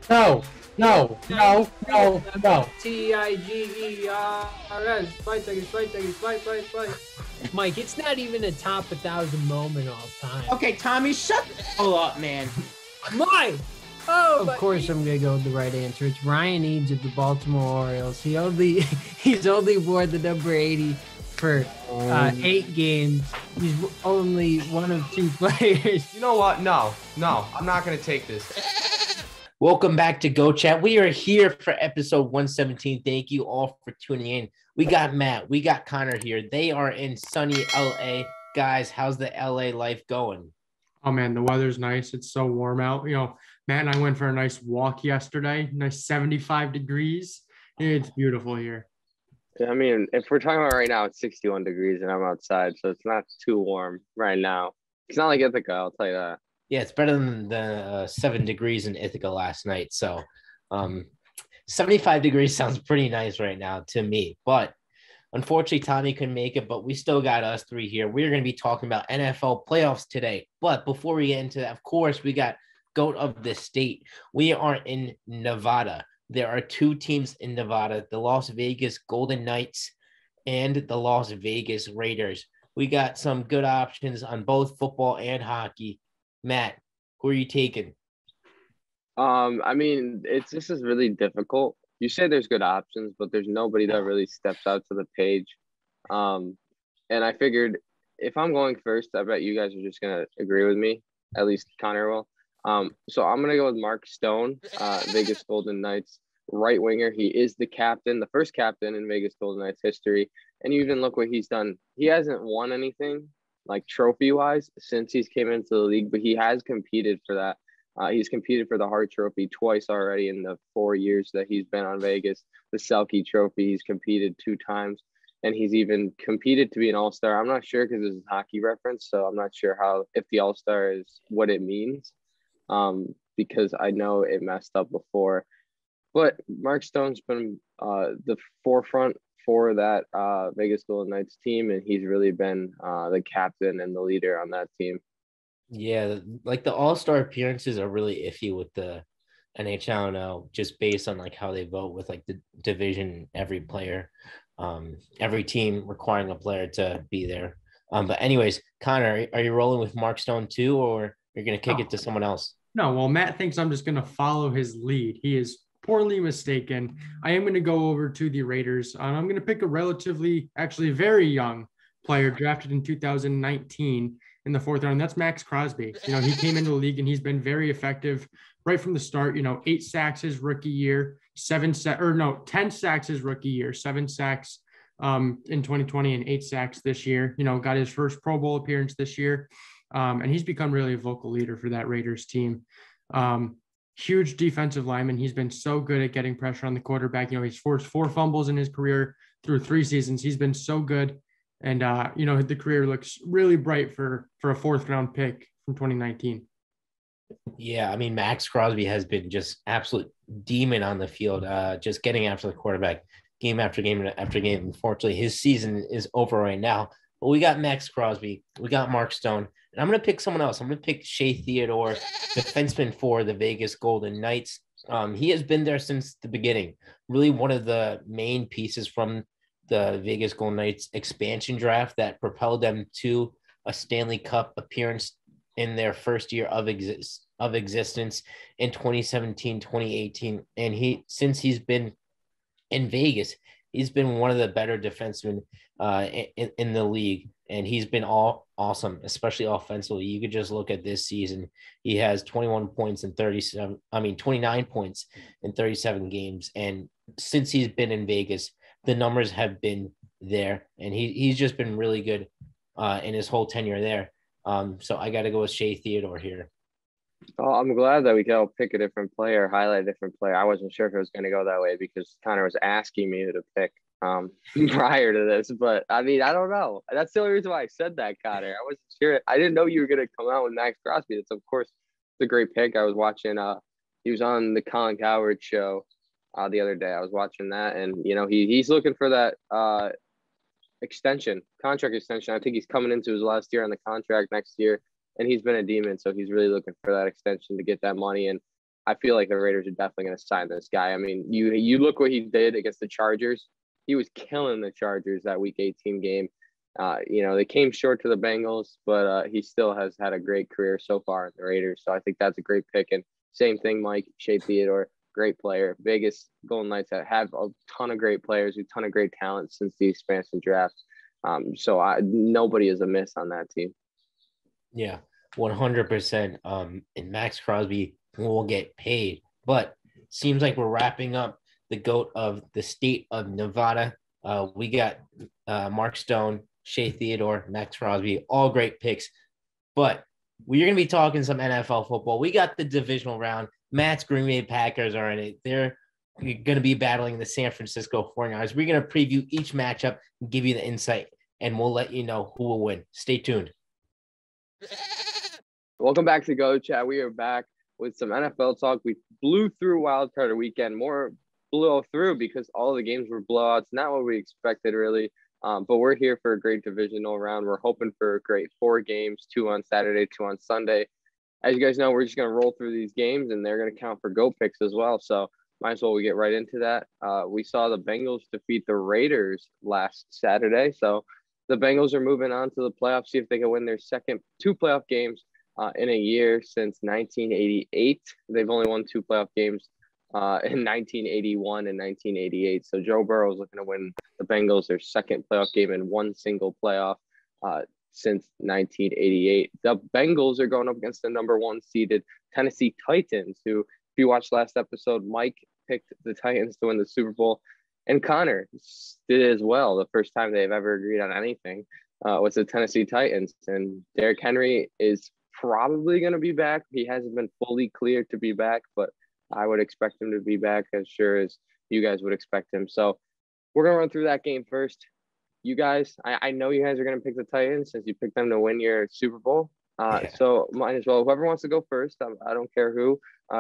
No, no, no, no, no. Tigers, fight. Mike, it's not even a top 1,000 moment all time. Okay, Tommy, shut the hell up, man. Mike! Of course, I'm gonna go with the right answer. It's Ryan Eames of the Baltimore Orioles. He's only wore the number 80 for 8 games. He's only one of 2 players. You know what? No, I'm not going to take this. Welcome back to Go Chat. We are here for episode 117. Thank you all for tuning in. We got Matt. We got Connor here. They are in sunny LA. Guys, how's the LA life going? Oh, man, the weather's nice. It's so warm out. You know, Matt and I went for a nice walk yesterday. Nice 75 degrees. It's beautiful here. I mean, if we're talking about right now, it's 61 degrees and I'm outside, so it's not too warm right now. It's not like Ithaca, I'll tell you that. Yeah, it's better than the 7 degrees in Ithaca last night. So 75 degrees sounds pretty nice right now to me. But unfortunately, Tommy couldn't make it, but we still got us 3 here. We're going to be talking about NFL playoffs today. But before we get into that, of course, we got GOAT of the state. We are in Nevada. There are 2 teams in Nevada, the Las Vegas Golden Knights and the Las Vegas Raiders. We got some good options on both football and hockey. Matt, who are you taking? I mean, this is really difficult. You say there's good options, but there's nobody that really steps out to the page. And I figured if I'm going first, I bet you guys are just going to agree with me. At least Connor will. So I'm going to go with Mark Stone, Vegas Golden Knights right winger. He is the captain, the first captain in Vegas Golden Knights history. And you even look what he's done. He hasn't won anything like trophy wise since he's came into the league, but he has competed for that. He's competed for the Hart Trophy twice already in the 4 years that he's been on Vegas. The Selke Trophy, he's competed 2 times. And he's even competed to be an all-star. I'm not sure because this is a hockey reference, so I'm not sure if the all-star is what it means. Because I know it messed up before. But Mark Stone's been the forefront for that Vegas Golden Knights team, and he's really been the captain and the leader on that team. Yeah, like the all-star appearances are really iffy with the NHL now, just based on like how they vote with like the division, every player, every team requiring a player to be there. But anyways, Connor, are you rolling with Mark Stone too, or you're going to kick it to someone else? No, well, Matt thinks I'm just going to follow his lead. He is poorly mistaken. I am going to go over to the Raiders. I'm going to pick a relatively, actually very young player drafted in 2019 in the 4th round. That's Max Crosby. You know, he came into the league and he's been very effective right from the start. You know, 8 sacks his rookie year, 10 sacks his rookie year, 7 sacks in 2020 and 8 sacks this year. You know, got his first Pro Bowl appearance this year. And he's become really a vocal leader for that Raiders team. Huge defensive lineman. He's been so good at getting pressure on the quarterback. You know, he's forced 4 fumbles in his career through 3 seasons. He's been so good. And, you know, the career looks really bright for a 4th round pick from 2019. Yeah, I mean, Max Crosby has been just absolute demon on the field, just getting after the quarterback game after game after game. Unfortunately, his season is over right now. But we got Max Crosby. We got Mark Stone. And I'm going to pick someone else. I'm going to pick Shea Theodore, defenseman for the Vegas Golden Knights. He has been there since the beginning. Really one of the main pieces from the Vegas Golden Knights expansion draft that propelled them to a Stanley Cup appearance in their first year of existence in 2017, 2018. And since he's been in Vegas, he's been one of the better defensemen in the league, and he's been awesome, especially offensively. You could just look at this season. He has 29 points in 37 games. And since he's been in Vegas, the numbers have been there, and he's just been really good in his whole tenure there. So I got to go with Shea Theodore here. Oh, I'm glad that we could all pick a different player, highlight a different player. I wasn't sure if it was going to go that way because Connor was asking me who to pick prior to this. But, I mean, I don't know. That's the only reason why I said that, Connor. I wasn't sure. I didn't know you were going to come out with Max Crosby. That's, of course, a great pick. I was watching he was on the Colin Cowherd show the other day. I was watching that, and, you know, he's looking for that contract extension. I think he's coming into his last year on the contract next year. And he's been a demon, so he's really looking for that extension to get that money. And I feel like the Raiders are definitely going to sign this guy. I mean, you look what he did against the Chargers. He was killing the Chargers that Week 18 game. They came short to the Bengals, but he still has had a great career so far in the Raiders. So I think that's a great pick. And same thing, Mike, Shea Theodore, great player. Vegas Golden Knights that have a ton of great players, a ton of great talent since the expansion draft. Nobody is a miss on that team. Yeah, 100%. And Max Crosby will get paid, but seems like we're wrapping up the GOAT of the state of Nevada. We got Mark Stone, Shea Theodore, Max Crosby, all great picks. But we're going to be talking some NFL football. We got the divisional round. Matt's Green Bay Packers are in it. They're going to be battling the San Francisco 49ers. We're going to preview each matchup and give you the insight, and we'll let you know who will win. Stay tuned. Welcome back to Go Chat. We are back with some NFL talk. We blew through Wild Card Weekend. More blew through because all the games were blowouts. Not what we expected, really. But we're here for a great divisional round. We're hoping for a great 4 games, 2 on Saturday, 2 on Sunday. As you guys know, we're just going to roll through these games, and they're going to count for GO picks as well. So might as well we get right into that. We saw the Bengals defeat the Raiders last Saturday. So the Bengals are moving on to the playoffs, see if they can win their second 2 playoff games in a year since 1988. They've only won 2 playoff games in 1981 and 1988. So Joe Burrow is looking to win the Bengals their second playoff game in one single playoff since 1988. The Bengals are going up against the number 1 seeded Tennessee Titans, who, if you watched last episode, Mike picked the Titans to win the Super Bowl, and Connor did as well. The first time they've ever agreed on anything was the Tennessee Titans. And Derrick Henry is probably going to be back. He hasn't been fully cleared to be back, but I would expect him to be back as sure as you guys would expect him. So we're going to run through that game first. You guys, I know you guys are going to pick the Titans since you picked them to win your Super Bowl. So might as well, whoever wants to go first, I don't care who,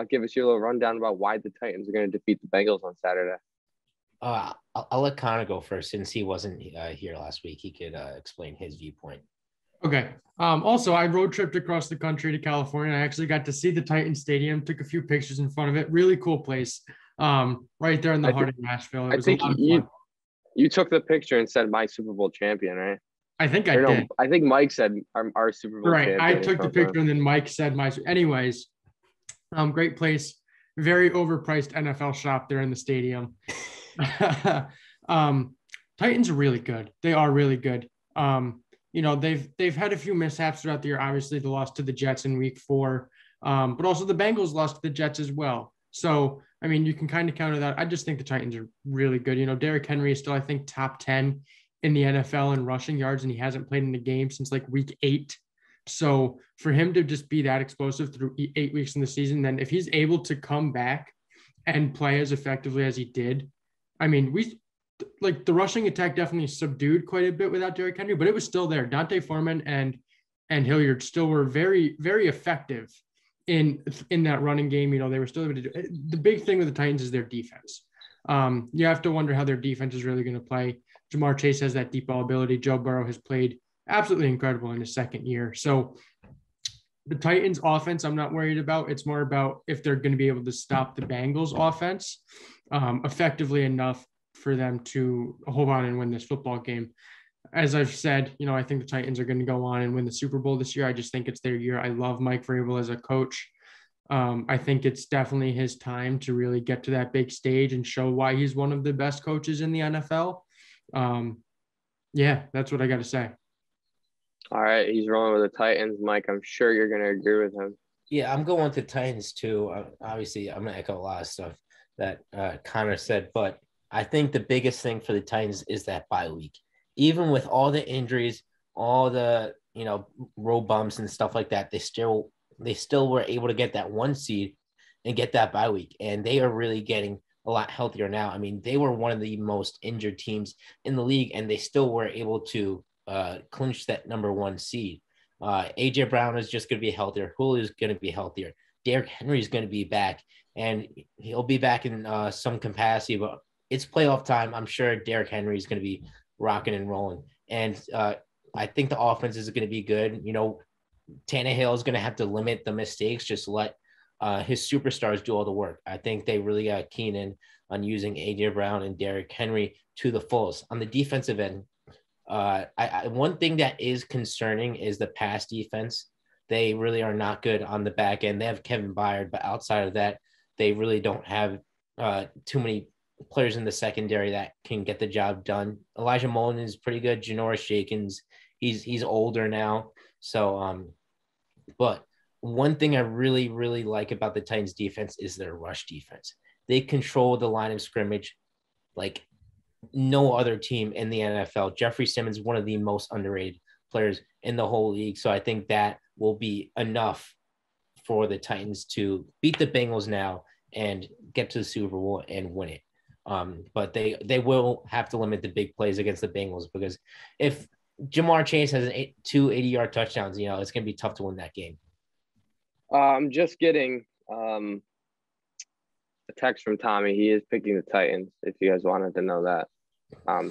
give us your little rundown about why the Titans are going to defeat the Bengals on Saturday. I'll let Connor go first since he wasn't here last week. He could explain his viewpoint. Okay. Also, I road tripped across the country to California. I actually got to see the Titans Stadium, took a few pictures in front of it. Really cool place. Right there in the heart of Nashville. It was a lot of fun. You took the picture and said my Super Bowl champion, right? I think I did. I think Mike said our Super Bowl champion. Right. I took the picture and then Mike said my. Anyways, great place. Very overpriced NFL shop there in the stadium. Titans are really good. They are really good. They've had a few mishaps throughout the year. Obviously, the loss to the Jets in week 4, but also the Bengals lost to the Jets as well. So, I mean, you can kind of counter that. I just think the Titans are really good. Derrick Henry is still, I think, top 10 in the NFL in rushing yards, and he hasn't played in the game since like week 8. So for him to just be that explosive through 8 weeks in the season, then if he's able to come back and play as effectively as he did, I mean, the rushing attack definitely subdued quite a bit without Derrick Henry, but it was still there. Dante Foreman and Hilliard still were very, very effective in that running game. They were still able to do it. The big thing with the Titans is their defense. You have to wonder how their defense is really going to play. Jamar Chase has that deep ball ability. Joe Burrow has played absolutely incredible in his second year. So the Titans offense, I'm not worried about. It's more about if they're going to be able to stop the Bengals offense effectively enough for them to hold on and win this football game. As I've said, I think the Titans are going to go on and win the Super Bowl this year. I just think it's their year. I love Mike Vrabel as a coach. I think it's definitely his time to really get to that big stage and show why he's one of the best coaches in the NFL. That's what I got to say. All right, he's rolling with the Titans. Mike, I'm sure you're going to agree with him. Yeah, I'm going with the Titans too. Obviously, I'm going to echo a lot of stuff that Connor said, but I think the biggest thing for the Titans is that bye week. Even with all the injuries, all the road bumps and stuff like that, they still were able to get that 1 seed and get that bye week, and they are really getting a lot healthier now. I mean, they were one of the most injured teams in the league, and they still were able to clinch that number 1 seed. AJ Brown is just going to be healthier. Julio is going to be healthier. Derrick Henry is going to be back, and he'll be back in some capacity, but it's playoff time. I'm sure Derrick Henry is going to be rocking and rolling. And I think the offense is going to be good. Tannehill is going to have to limit the mistakes, just let his superstars do all the work. I think they really got keen in on using AJ Brown and Derrick Henry to the fullest. On the defensive end, one thing that is concerning is the pass defense. They really are not good on the back end. They have Kevin Byard, but outside of that, they really don't have too many players in the secondary that can get the job done. Elijah Molden is pretty good. Janoris Jenkins, he's older now. So, but one thing I really, really like about the Titans defense is their rush defense. They control the line of scrimmage like no other team in the NFL. Jeffrey Simmons, one of the most underrated players in the whole league. So I think that will be enough for the Titans to beat the Bengals now and get to the Super Bowl and win it. But they will have to limit the big plays against the Bengals, because if Jamar Chase has two 80-yard touchdowns, it's going to be tough to win that game. I'm just getting a text from Tommy. He is picking the Titans, if you guys wanted to know that.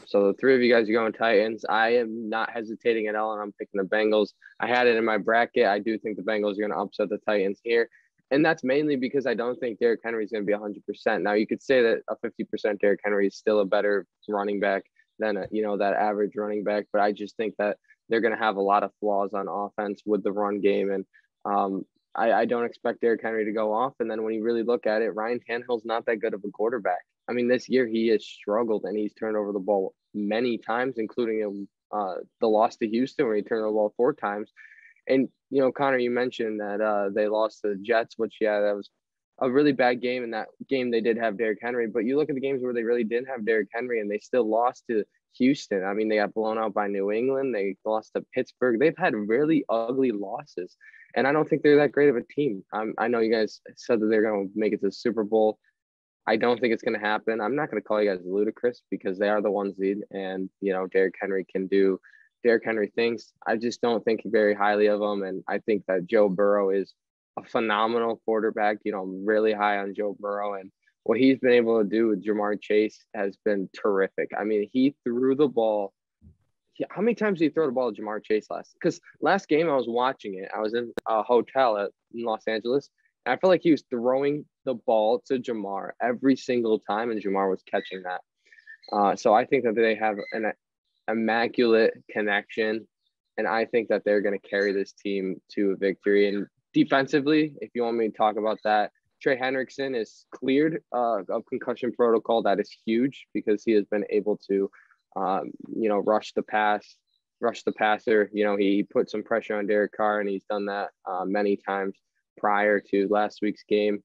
So the three of you guys are going Titans. I am not hesitating at all, and I'm picking the Bengals. I had it in my bracket. I do think the Bengals are going to upset the Titans here. And that's mainly because I don't think Derrick Henry is going to be 100%. Now, you could say that a 50% Derrick Henry is still a better running back than, that average running back. But I just think that they're going to have a lot of flaws on offense with the run game. And I don't expect Derrick Henry to go off. And then when you really look at it, Ryan Tannehill's not that good of a quarterback. I mean, this year he has struggled and he's turned over the ball many times, including the loss to Houston where he turned the ball 4 times. And, Connor, you mentioned that they lost to the Jets, which, that was a really bad game. In that game, they did have Derrick Henry. But you look at the games where they really didn't have Derrick Henry and they still lost to Houston. I mean, they got blown out by New England. They lost to Pittsburgh. They've had really ugly losses. And I don't think they're that great of a team. I know you guys said that they're going to make it to the Super Bowl. I don't think it's going to happen. I'm not going to call you guys ludicrous because they are the 1 seed, and Derrick Henry can do Derrick Henry things. I just don't think very highly of him, and I think that Joe Burrow is a phenomenal quarterback. I'm really high on Joe Burrow, and what he's been able to do with Jamar Chase has been terrific. I mean, he threw the ball. How many times did he throw the ball to Jamar Chase Because last game I was watching it. I was in a hotel in Los Angeles. And I felt like he was throwing the ball to Jamar every single time, and Jamar was catching that. So I think that they have an immaculate connection, and I think that they're going to carry this team to a victory. And defensively, if you want me to talk about that, Trey Hendrickson is cleared of concussion protocol. That is huge because he has been able to rush the passer. He put some pressure on Derek Carr, and he's done that many times prior to last week's game.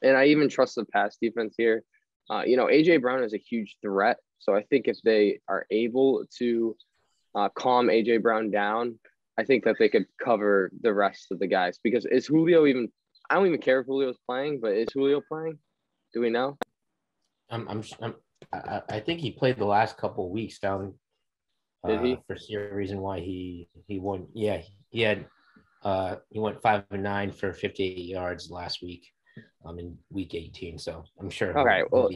And I even trust the pass defense here. AJ Brown is a huge threat. So I think if they are able to calm AJ Brown down, I think that they could cover the rest of the guys. Because is Julio even – I don't even care if Julio's playing, but is Julio playing? Do we know? I think he played the last couple of weeks down. Did he? For some reason why he won. Yeah, he went 5-9 for 58 yards last week. In week 18. So I'm sure. Okay, well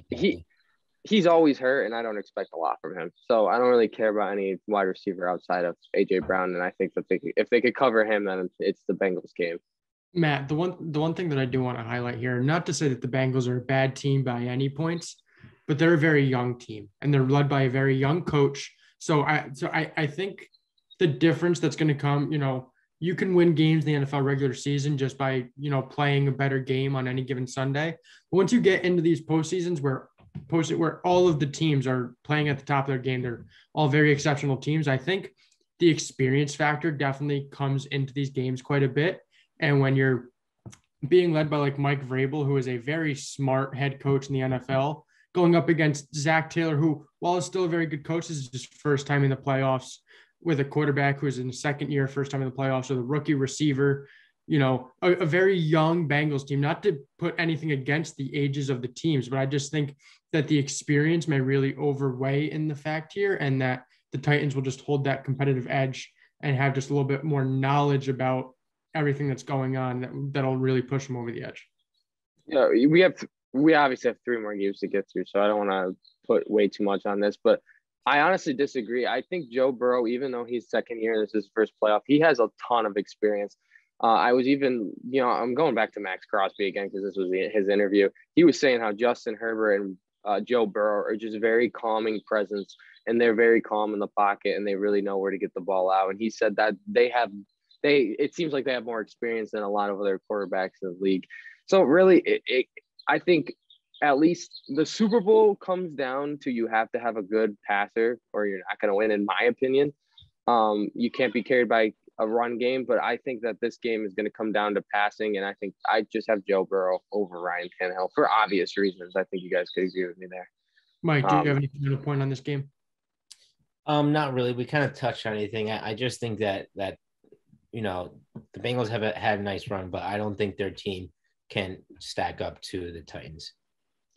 he's always hurt, and I don't expect a lot from him. So I don't really care about any wide receiver outside of AJ Brown. And I think that if they could cover him, then it's the Bengals game. Matt, the one thing that I do want to highlight here, not to say that the Bengals are a bad team by any points, but they're a very young team and they're led by a very young coach. So I think the difference that's going to come, you can win games in the NFL regular season just by, playing a better game on any given Sunday. But once you get into these postseasons where all of the teams are playing at the top of their game, they're all very exceptional teams. I think the experience factor definitely comes into these games quite a bit. And when you're being led by like Mike Vrabel, who is a very smart head coach in the NFL, going up against Zach Taylor, who, while is still a very good coach, this is his first time in the playoffs with a quarterback who's in the second year, first time in the playoffs with a rookie receiver, a very young Bengals team. Not to put anything against the ages of the teams, but I just think that the experience may really overweigh in the fact here, and that the Titans will just hold that competitive edge and have just a little bit more knowledge about everything that's going on that'll really push them over the edge. Yeah, we obviously have 3 more games to get through, so I don't want to put way too much on this, but I honestly disagree. I think Joe Burrow, even though he's second year, this is his first playoff, he has a ton of experience. I was even, I'm going back to Max Crosby again because this was his interview. He was saying how Justin Herbert and Joe Burrow are just very calming presence, and they're very calm in the pocket, and they really know where to get the ball out. And he said that it seems like they have more experience than a lot of other quarterbacks in the league. So really, I think at least the Super Bowl comes down to you have to have a good passer or you're not going to win, in my opinion. You can't be carried by a run game, but I think that this game is going to come down to passing, and I think I just have Joe Burrow over Ryan Tannehill for obvious reasons. I think you guys could agree with me there. Mike, do you have any final point on this game? Not really. We kind of touched on anything. I just think that the Bengals have had a nice run, but I don't think their team can stack up to the Titans.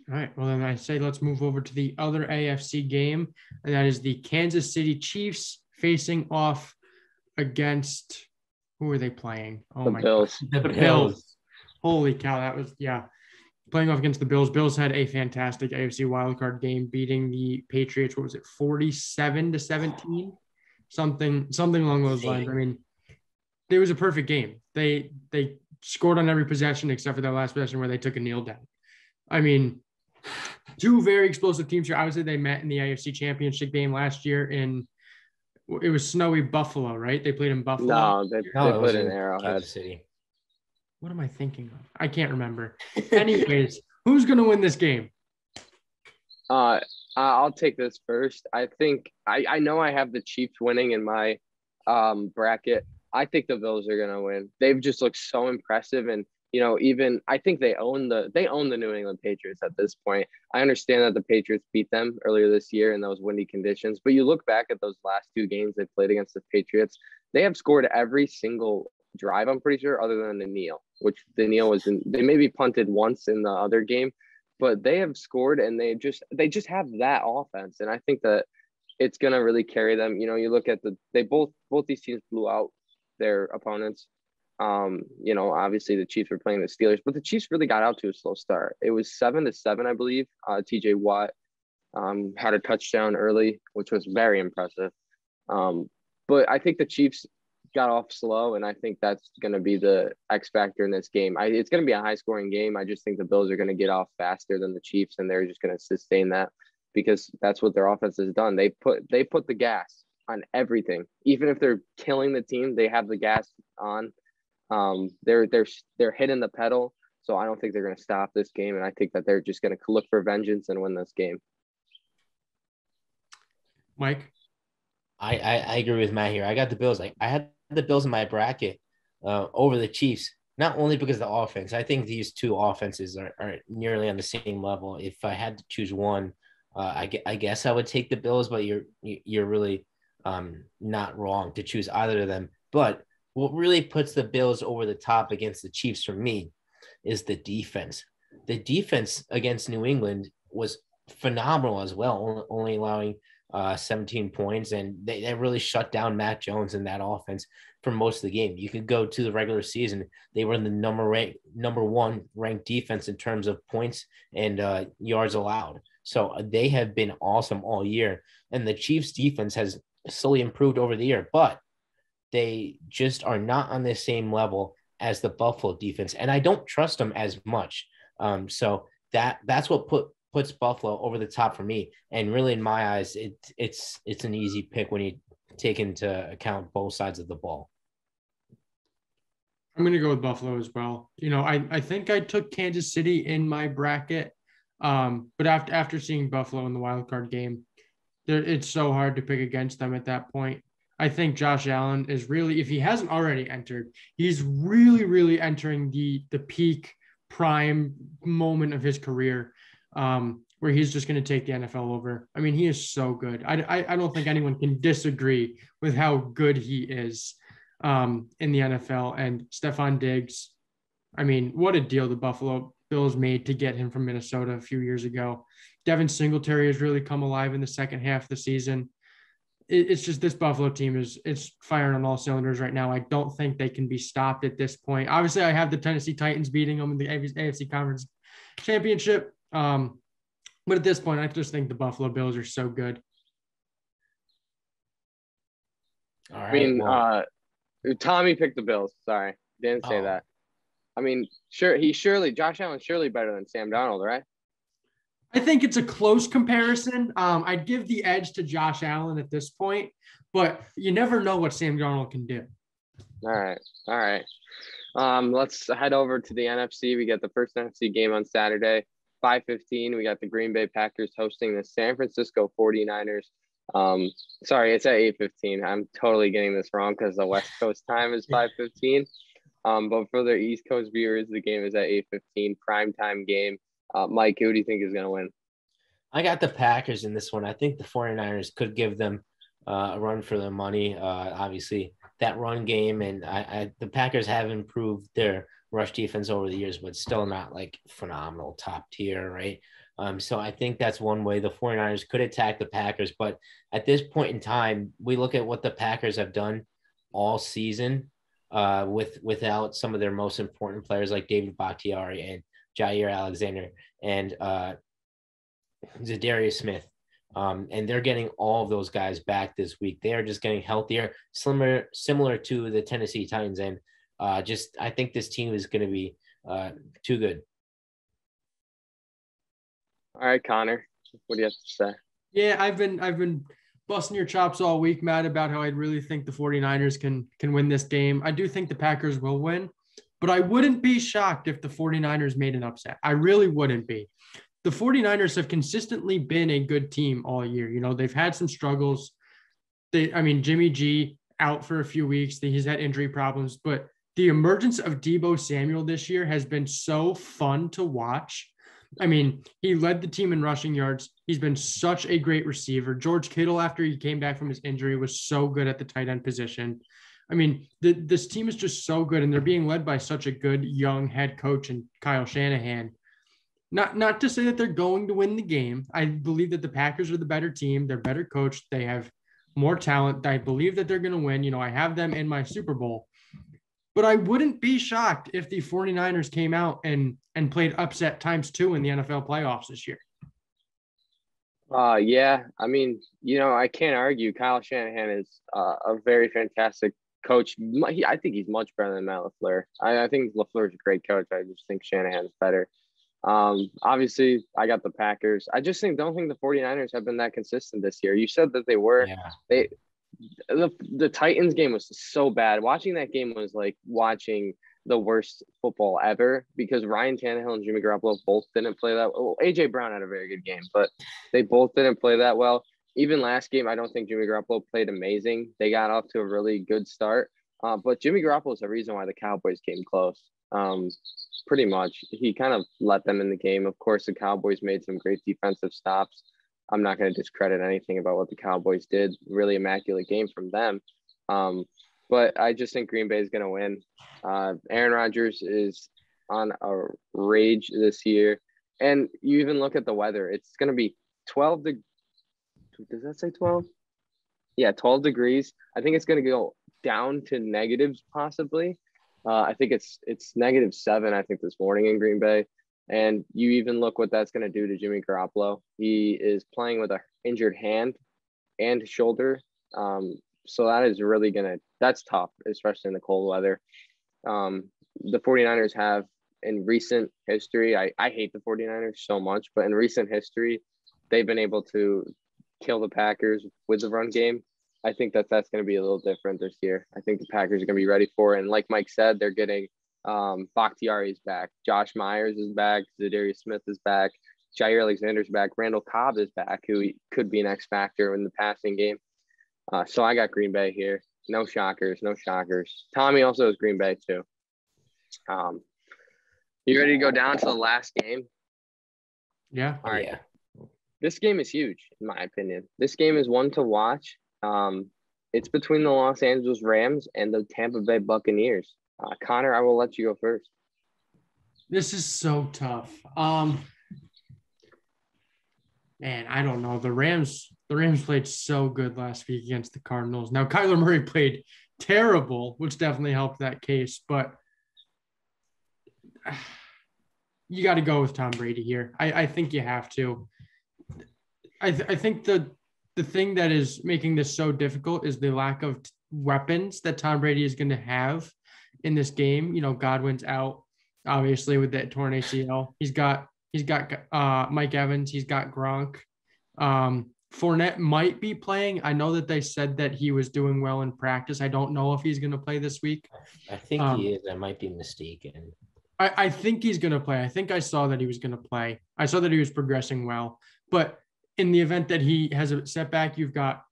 All right. Well, then I say let's move over to the other AFC game, and that is the Kansas City Chiefs facing off against – who are they playing? Oh, the Bills. God. The Bills. Holy cow. That was – yeah. Playing off against the Bills. Bills had a fantastic AFC wildcard game, beating the Patriots. What was it, 47-17? Something along those lines. I mean, it was a perfect game. They scored on every possession except for their last possession where they took a kneel down. I mean, two very explosive teams here. Obviously, they met in the AFC Championship game last year it was snowy Buffalo, right? They played in Buffalo. No, they played in Arrowhead. Kansas City. What am I thinking of? I can't remember. Anyways, who's going to win this game? I'll take this first. I think I know I have the Chiefs winning in my bracket. I think the Bills are going to win. They've just looked so impressive, and even I think they own the New England Patriots at this point. I understand that the Patriots beat them earlier this year in those windy conditions, but you look back at those last two games they played against the Patriots, they have scored every single drive, I'm pretty sure, other than the kneel, which the kneel was they maybe punted once in the other game, but they have scored, and they just have that offense. And I think that it's going to really carry them. You look at both these teams blew out their opponents. Obviously the Chiefs were playing the Steelers, but the Chiefs really got out to a slow start. It was 7-7, I believe. TJ Watt had a touchdown early, which was very impressive. But I think the Chiefs got off slow, and I think that's going to be the X factor in this game. It's going to be a high scoring game. I just think the Bills are going to get off faster than the Chiefs, and they're just going to sustain that because that's what their offense has done. They put the gas on everything. Even if they're killing the team, they have the gas on. They're hitting the pedal, so I don't think they're going to stop this game, and I think that they're just going to look for vengeance and win this game. Mike? I agree with Matt here. I got the Bills. I had the Bills in my bracket over the Chiefs, not only because of the offense. I think these two offenses are nearly on the same level. If I had to choose one, I guess I would take the Bills, but you're really not wrong to choose either of them. But what really puts the Bills over the top against the Chiefs for me is the defense. The defense against New England was phenomenal as well, only allowing 17 points, and they really shut down Mac Jones in that offense for most of the game. You could go to the regular season. They were in the number one ranked defense in terms of points and yards allowed. So they have been awesome all year, and the Chiefs defense has slowly improved over the year, but they just are not on the same level as the Buffalo defense, and I don't trust them as much. So that's what puts Buffalo over the top for me. And really, in my eyes, it's an easy pick when you take into account both sides of the ball. I'm going to go with Buffalo as well. I think I took Kansas City in my bracket, but after seeing Buffalo in the wild card game, it's so hard to pick against them at that point. I think Josh Allen is really, if he hasn't already entered, he's really, really entering the peak prime moment of his career, where he's just going to take the NFL over. I mean, he is so good. I don't think anyone can disagree with how good he is in the NFL. And Stephon Diggs, I mean, what a deal the Buffalo Bills made to get him from Minnesota a few years ago. Devin Singletary has really come alive in the second half of the season. It's just this Buffalo team it's firing on all cylinders right now. I don't think they can be stopped at this point. Obviously, I have the Tennessee Titans beating them in the AFC Conference Championship. But at this point, I just think the Buffalo Bills are so good. All right. Tommy picked the Bills. Sorry. Didn't say Oh. that. I mean, Josh Allen's surely better than Sam Darnold, right? I think it's a close comparison. I'd give the edge to Josh Allen at this point, but you never know what Sam Darnold can do. All right. Let's head over to the NFC. We got the first NFC game on Saturday, 5:15. We got the Green Bay Packers hosting the San Francisco 49ers. Sorry, it's at 8:15. I'm totally getting this wrong because the West Coast time is 5:15. But for the East Coast viewers, the game is at 8:15, primetime game. Mike, who do you think is going to win? I got the Packers in this one. I think the 49ers could give them a run for their money. Obviously, that run game, and the Packers have improved their rush defense over the years, but still not like phenomenal top tier, right? So I think that's one way the 49ers could attack the Packers. But at this point in time, we look at what the Packers have done all season without some of their most important players like David Bakhtiari and Jair Alexander and Zadarius Smith. And they're getting all of those guys back this week. They are just getting healthier, similar to the Tennessee Titans. And I think this team is going to be too good. All right, Connor, what do you have to say? Yeah, I've been busting your chops all week, Matt, about how I really think the 49ers can win this game. I do think the Packers will win, but I wouldn't be shocked if the 49ers made an upset. I really wouldn't be. The 49ers have consistently been a good team all year. You know, they've had some struggles. Jimmy G out for a few weeks. He's had injury problems, but the emergence of Deebo Samuel this year has been so fun to watch. I mean, he led the team in rushing yards. He's been such a great receiver. George Kittle, after he came back from his injury, was so good at the tight end position. I mean, this team is just so good, and they're being led by such a good young head coach in Kyle Shanahan. Not to say that they're going to win the game. I believe that the Packers are the better team. They're better coached. They have more talent. I believe that they're going to win. You know, I have them in my Super Bowl. But I wouldn't be shocked if the 49ers came out and played upset ×2 in the NFL playoffs this year. Yeah. I mean, you know, I can't argue. Kyle Shanahan is a very fantastic coach. I think he's much better than Matt LaFleur. I think LaFleur is a great coach. I just think Shanahan's better. Obviously, I got the Packers. I just don't think the 49ers have been that consistent this year. You said that they were. Yeah. The Titans game was so bad. Watching that game was like watching the worst football ever because Ryan Tannehill and Jimmy Garoppolo both didn't play that well. A.J. Brown had a very good game, but they both didn't play that well. Even last game, I don't think Jimmy Garoppolo played amazing. They got off to a really good start. But Jimmy Garoppolo is the reason why the Cowboys came close. Pretty much. He kind of let them in the game. Of course, the Cowboys made some great defensive stops. I'm not going to discredit anything about what the Cowboys did. Really immaculate game from them. But I just think Green Bay is going to win. Aaron Rodgers is on a rage this year. And you even look at the weather. It's going to be 12 degrees. Does that say 12? Yeah, 12 degrees. I think it's going to go down to negatives possibly. I think it's -7, I think, this morning in Green Bay. And you even look what that's going to do to Jimmy Garoppolo. He is playing with an injured hand and shoulder. So that is really that's tough, especially in the cold weather. The 49ers have, in recent history, I hate the 49ers so much, but in recent history, they've been able to kill the Packers with the run game. I think that's going to be a little different this year. I think the Packers are going to be ready for it. And like Mike said, they're getting Bakhtiari is back. Josh Myers is back. Zadarius Smith is back. Jair Alexander's back. Randall Cobb is back, who could be an X factor in the passing game. So I got Green Bay here. No shockers. Tommy also has Green Bay too. You ready to go down to the last game? Yeah. All right. Yeah. This game is huge, in my opinion. This game is one to watch. It's between the Los Angeles Rams and the Tampa Bay Buccaneers. Connor, I will let you go first. This is so tough. Man, I don't know. The Rams played so good last week against the Cardinals. Now, Kyler Murray played terrible, which definitely helped that case. But you got to go with Tom Brady here. I think you have to. I think the thing that is making this so difficult is the lack of weapons that Tom Brady is going to have in this game. Godwin's out, obviously, with that torn ACL. He's got Mike Evans. He's got Gronk. Fournette might be playing. I know that they said that he was doing well in practice. I don't know if he's going to play this week. I think he is. I might be mistaken. I think he's going to play. I think I saw that he was going to play. I saw that he was progressing well. But in the event that he has a setback, you've got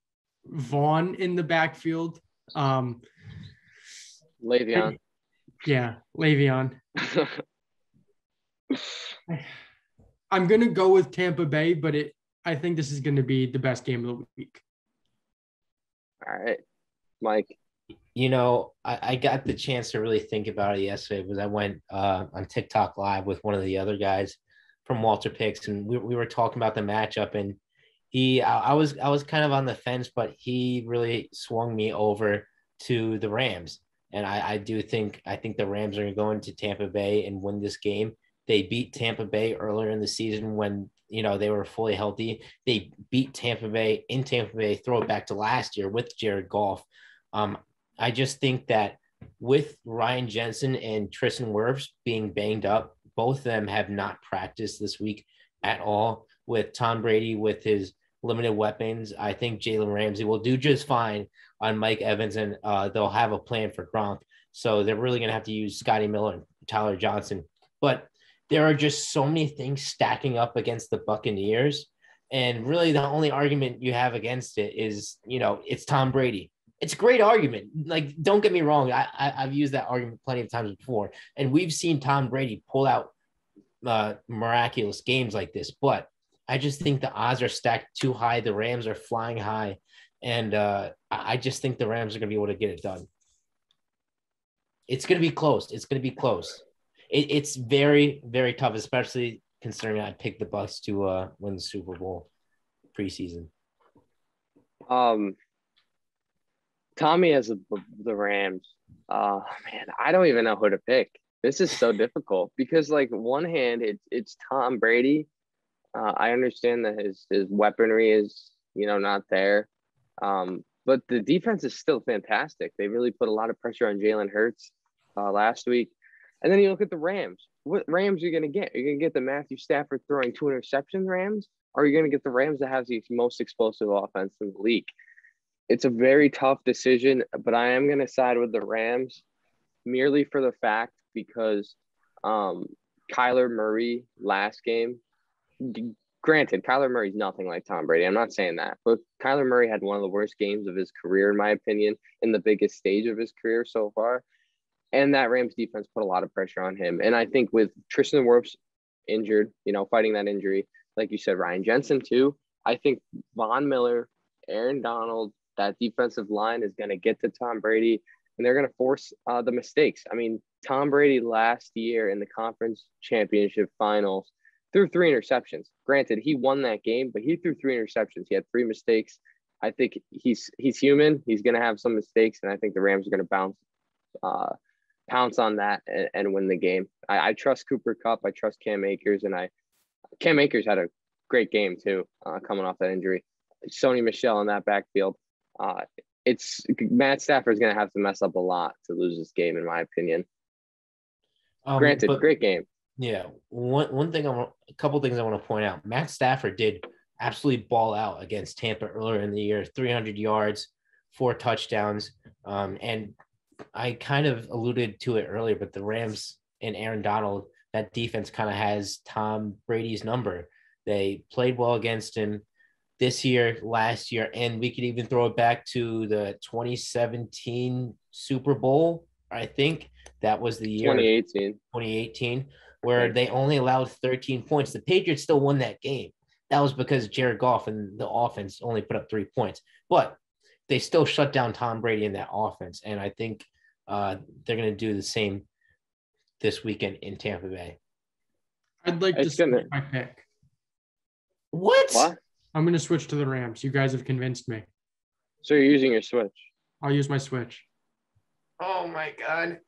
Vaughn in the backfield. Le'Veon. Yeah, Le'Veon. I'm going to go with Tampa Bay, but I think this is going to be the best game of the week. All right, Mike. I got the chance to really think about it yesterday because I went on TikTok live with one of the other guys from Walter Picks, and we were talking about the matchup, and I was kind of on the fence, but he really swung me over to the Rams. And I think the Rams are going to go into Tampa Bay and win this game. They beat Tampa Bay earlier in the season when, they were fully healthy. They beat Tampa Bay in Tampa Bay, throw it back to last year with Jared Goff. I just think that with Ryan Jensen and Tristan Wirfs being banged up, both of them have not practiced this week at all. With Tom Brady, with his limited weapons, I think Jalen Ramsey will do just fine on Mike Evans, and they'll have a plan for Gronk. So they're really going to have to use Scotty Miller and Tyler Johnson. But there are just so many things stacking up against the Buccaneers. And really the only argument you have against it is, it's Tom Brady. It's a great argument. Like, don't get me wrong. I've used that argument plenty of times before. And we've seen Tom Brady pull out miraculous games like this. But I just think the odds are stacked too high. The Rams are flying high. And I just think the Rams are going to be able to get it done. It's going to be close. It's very, very tough, especially considering I picked the Bucs to win the Super Bowl preseason. Tommy has the Rams. Man, I don't even know who to pick. This is so difficult because, one hand, it's Tom Brady. I understand that his weaponry is, not there. But the defense is still fantastic. They really put a lot of pressure on Jalen Hurts last week. And then you look at the Rams. What Rams are you going to get? Are you going to get the Matthew Stafford throwing 2 interceptions Rams? Or are you going to get the Rams that have the most explosive offense in the league? It's a very tough decision, but I am going to side with the Rams merely for the fact because Kyler Murray last game, granted, Kyler Murray's nothing like Tom Brady. I'm not saying that, but Kyler Murray had one of the worst games of his career, in my opinion, in the biggest stage of his career so far. And that Rams defense put a lot of pressure on him. And I think with Tristan Wirfs injured, fighting that injury, like you said, Ryan Jensen too, I think Von Miller, Aaron Donald, that defensive line is going to get to Tom Brady, and they're going to force the mistakes. I mean, Tom Brady last year in the conference championship finals threw 3 interceptions. Granted, he won that game, but he threw 3 interceptions. He had 3 mistakes. I think he's human. He's going to have some mistakes, and I think the Rams are going to pounce on that and win the game. I trust Cooper Kupp. I trust Cam Akers, and Cam Akers had a great game too, coming off that injury. Sony Michel in that backfield. It's Matt Stafford's going to have to mess up a lot to lose this game, in my opinion. Granted, great game. Yeah, a couple things I want to point out. Matt Stafford did absolutely ball out against Tampa earlier in the year, 300 yards, 4 touchdowns, and I kind of alluded to it earlier, but the Rams and Aaron Donald, that defense kind of has Tom Brady's number. They played well against him this year, last year, and we could even throw it back to the 2017 Super Bowl. I think that was the year 2018, where they only allowed 13 points. The Patriots still won that game. That was because Jared Goff and the offense only put up 3 points, but they still shut down Tom Brady in that offense. And I think they're going to do the same this weekend in Tampa Bay. I'd like to switch my pick. What? I'm going to switch to the Rams. You guys have convinced me. So you're using your switch? I'll use my switch. Oh, my God.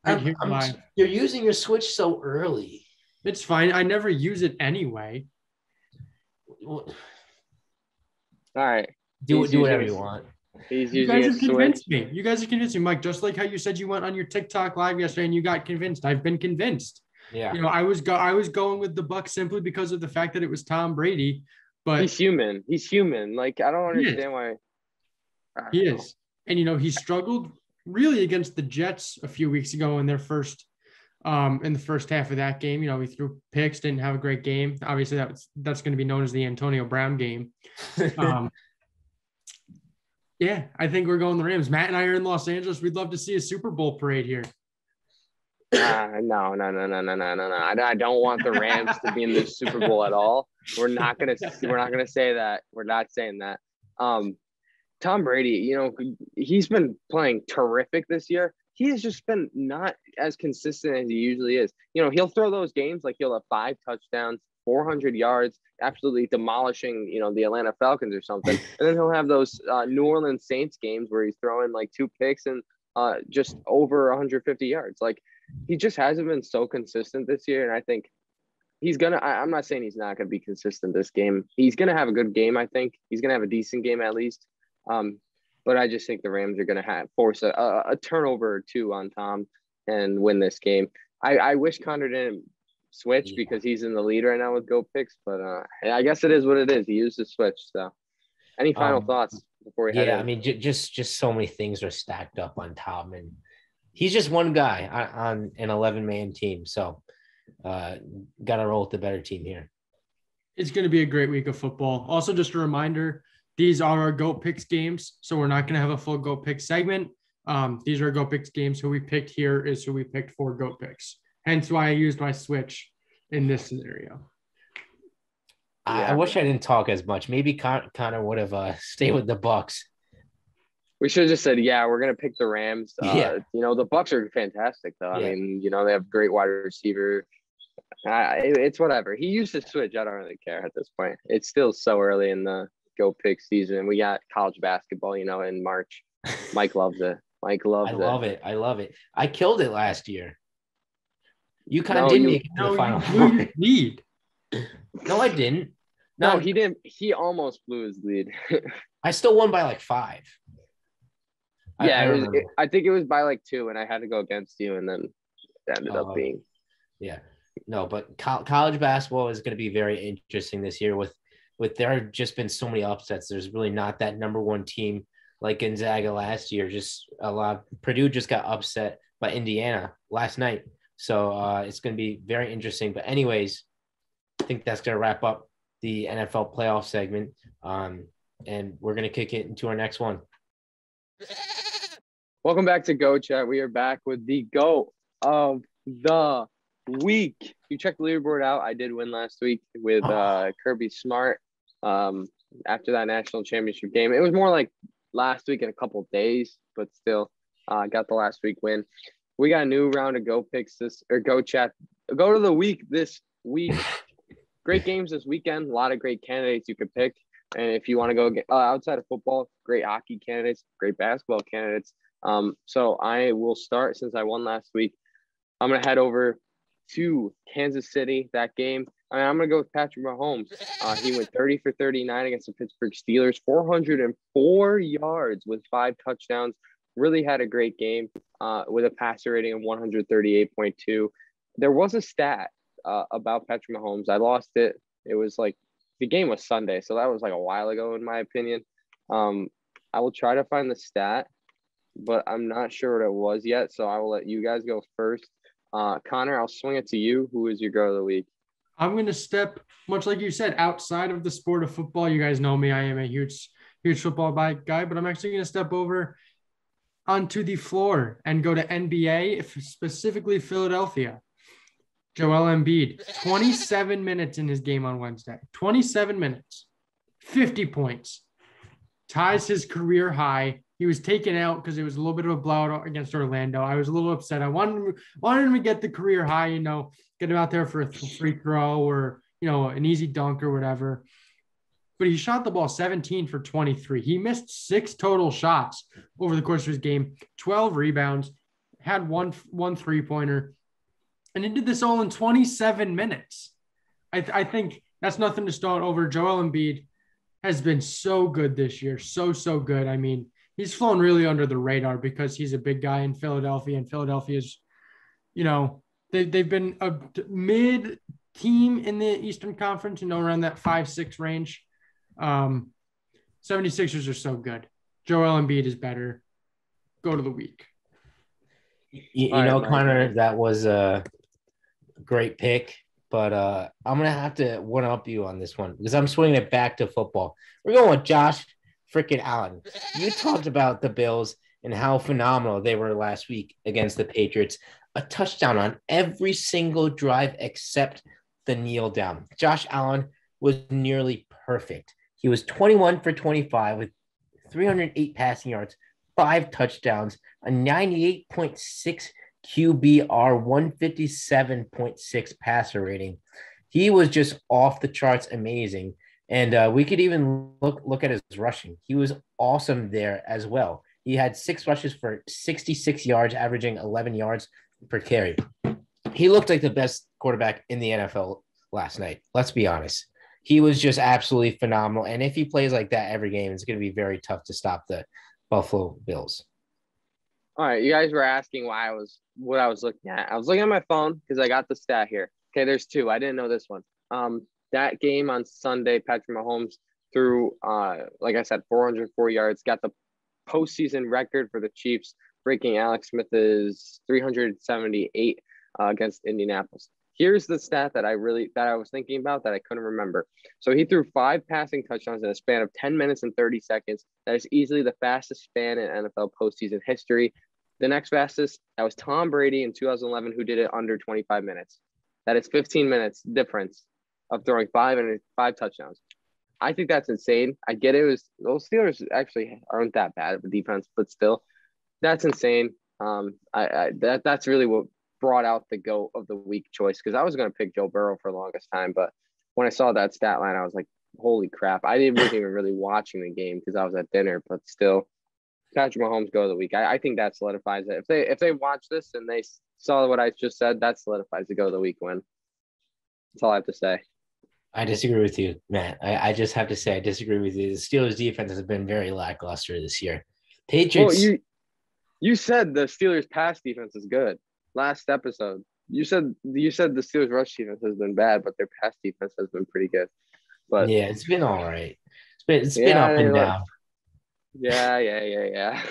You're using your switch so early. It's fine. I never use it anyway. All right. Do whatever you want. He's You using guys a have convinced switch. me. You guys are convincing me, Mike. Just like how you said you went on your TikTok live yesterday and you got convinced. I've been convinced. Yeah. I was going with the Bucs simply because of the fact that it was Tom Brady. But He's human. He's human. Like, I don't He is. understand why. he is, and he struggled really against the Jets a few weeks ago in the first half of that game. He threw picks, didn't have a great game. Obviously, that's going to be known as the Antonio Brown game. Yeah, I think we're going the Rams. Matt and I are in Los Angeles. We'd love to see a Super Bowl parade here. No. I don't want the Rams to be in the Super Bowl at all. We're not gonna say that. We're not saying that. Tom Brady, he's been playing terrific this year. He has just been not as consistent as he usually is. He'll throw those games like he'll have 5 touchdowns, 400 yards, absolutely demolishing, the Atlanta Falcons or something. And then he'll have those New Orleans Saints games where he's throwing like 2 picks and just over 150 yards. Like, he just hasn't been so consistent this year. And I think I'm not saying he's not going to be consistent this game. He's going to have a good game. I think he's going to have a decent game at least. But I just think the Rams are going to force a turnover or 2 on Tom and win this game. I wish Connor didn't switch because he's in the lead right now with go picks, but I guess it is what it is. He used to switch. So any final thoughts before we head in? I mean, just so many things are stacked up on Tom, and he's just one guy on an 11-man team. So got to roll with the better team here. It's going to be a great week of football. Also, just a reminder, these are our GOAT Picks games, so we're not going to have a full GOAT Picks segment. These are GOAT Picks games. Who we picked here is who we picked for GOAT Picks. Hence why I used my switch in this scenario. I wish I didn't talk as much. Maybe Connor would have stayed with the Bucs. We should have just said, we're going to pick the Rams. The Bucs are fantastic, though. Yeah. I mean, they have great wide receiver. It's whatever. He used to switch. I don't really care at this point. It's still so early in the Go Pick season. We got college basketball, in March. Mike loves it. I love it. I killed it last year. You kind of didn't make it to the final four. Lead. No, I didn't. No, he didn't. He almost blew his lead. I still won by like 5. I think it was by like 2, and I had to go against you, and then it ended up being. Yeah. No, but college basketball is going to be very interesting this year with there have just been so many upsets. There's really not that number 1 team like Gonzaga last year. Just a lot. Purdue just got upset by Indiana last night. So it's going to be very interesting. But anyways, I think that's going to wrap up the NFL playoff segment. And we're going to kick it into our next one. Welcome back to Go Chat. We are back with the GOAT of the week. You checked the leaderboard out. I did win last week with Kirby Smart after that national championship game. It was more like last week in a couple of days, but still got the last week win. We got a new round of Go Picks Go Chat. Go to the week this week. Great games this weekend. A lot of great candidates you could pick. And if you want to go outside of football, great hockey candidates, great basketball candidates. So I will start since I won last week. I'm going to head over to Kansas City, that game. I'm going to go with Patrick Mahomes. He went 30 for 39 against the Pittsburgh Steelers, 404 yards with 5 touchdowns. Really had a great game with a passer rating of 138.2. There was a stat about Patrick Mahomes. I lost it. It was like the game was Sunday, so that was like a while ago in my opinion. I will try to find the stat, but I'm not sure what it was yet, so I will let you guys go first. Connor, I'll swing it to you. Who is your Go of the Week? I'm going to step, much like you said, outside of the sport of football. You guys know me. I am a huge football guy, but I'm actually going to step over onto the floor and go to NBA, specifically Philadelphia. Joel Embiid, 27 minutes in his game on Wednesday. 27 minutes, 50 points. Ties his career high. He was taken out because it was a little bit of a blowout against Orlando. I was a little upset. I wanted him to get the career high, get him out there for a free throw or, an easy dunk or whatever. But he shot the ball 17 for 23. He missed 6 total shots over the course of his game, 12 rebounds, had one three-pointer, and he did this all in 27 minutes. I think that's nothing to stone over. Joel Embiid has been so good this year, so good. I mean, he's flown really under the radar because he's a big guy in Philadelphia, and Philadelphia's, they've been a mid team in the Eastern Conference, around that 5-6 range. 76ers are so good. Joel Embiid is better. Go to the week. Connor, that was a great pick, but I'm going to have to one-up you on this one because I'm swinging it back to football. We're going with Josh freaking Allen. You talked about the Bills and how phenomenal they were last week against the Patriots. A touchdown on every single drive except the kneel down. Josh Allen was nearly perfect. He was 21 for 25 with 308 passing yards, 5 touchdowns, a 98.6 QBR, 157.6 passer rating. He was just off the charts amazing. And we could even look at his rushing. He was awesome there as well. He had 6 rushes for 66 yards, averaging 11 yards per carry. He looked like the best quarterback in the NFL last night. Let's be honest. He was just absolutely phenomenal. And if he plays like that every game, it's going to be very tough to stop the Buffalo Bills. All right, you guys were asking what I was looking at. I was looking at my phone because I got the stat here. Okay, there's 2. I didn't know this one. That game on Sunday, Patrick Mahomes threw, like I said, 404 yards, got the postseason record for the Chiefs, breaking Alex Smith's 378 against Indianapolis. Here's the stat that I was thinking about that I couldn't remember. So he threw 5 passing touchdowns in a span of 10 minutes and 30 seconds. That is easily the fastest span in NFL postseason history. The next fastest, that was Tom Brady in 2011, who did it under 25 minutes. That is 15 minutes difference of throwing 5 touchdowns. I think that's insane. I get it. Those Steelers actually aren't that bad of a defense, but still, that's insane. That's really what brought out the GOAT of the week choice, because I was going to pick Joe Burrow for the longest time, but when I saw that stat line, I was like, holy crap. I wasn't even really watching the game because I was at dinner, but still, Patrick Mahomes GOAT of the week. I think that solidifies it. If they watch this and they saw what I just said, that solidifies the GOAT of the week win. That's all I have to say. I disagree with you, Matt. I just have to say I disagree with you. The Steelers defense has been very lackluster this year. Patriots. Well, you said the Steelers pass defense is good. Last episode, you said the Steelers rush defense has been bad, but their pass defense has been pretty good. But yeah, it's been all right. It's been up and down. Yeah.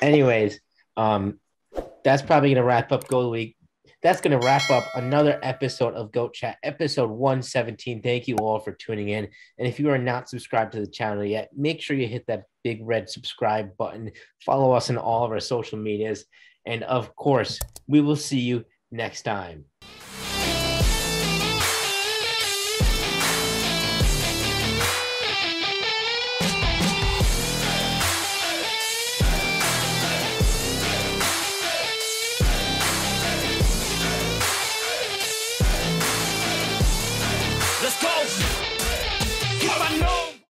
Anyways, that's probably gonna wrap up Go Week. That's gonna wrap up another episode of Goat Chat, episode 117. Thank you all for tuning in. And if you are not subscribed to the channel yet, make sure you hit that big red subscribe button. Follow us on all of our social medias. And of course, we will see you next time.